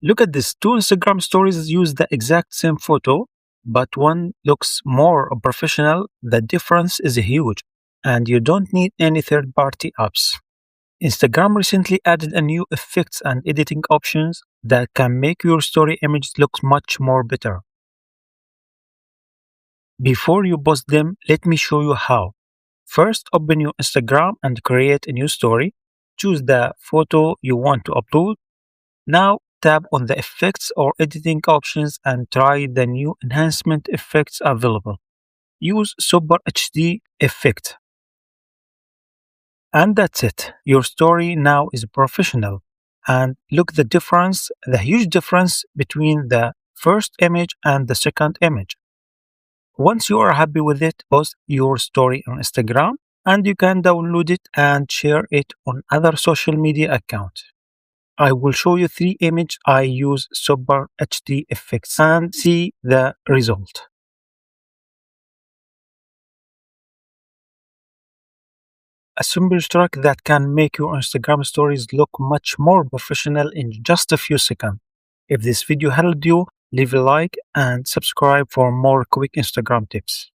Look at this. Two Instagram stories use the exact same photo, but one looks more professional. The difference is huge, and you don't need any third party apps. Instagram recently added a new effects and editing options that can make your story images look much more better. Before you post them, let me show you how. First, open your Instagram and create a new story. Choose the photo you want to upload. Now, tap on the effects or editing options and try the new enhancement effects available. Use Super HD effect. And that's it. Your story now is professional. And look the huge difference between the first image and the second image. Once you are happy with it, post your story on Instagram and you can download it and share it on other social media accounts. I will show you 3 images I use Super HD effects and see the result. A simple trick that can make your Instagram stories look much more professional in just a few seconds. If this video helped you, leave a like and subscribe for more quick Instagram tips.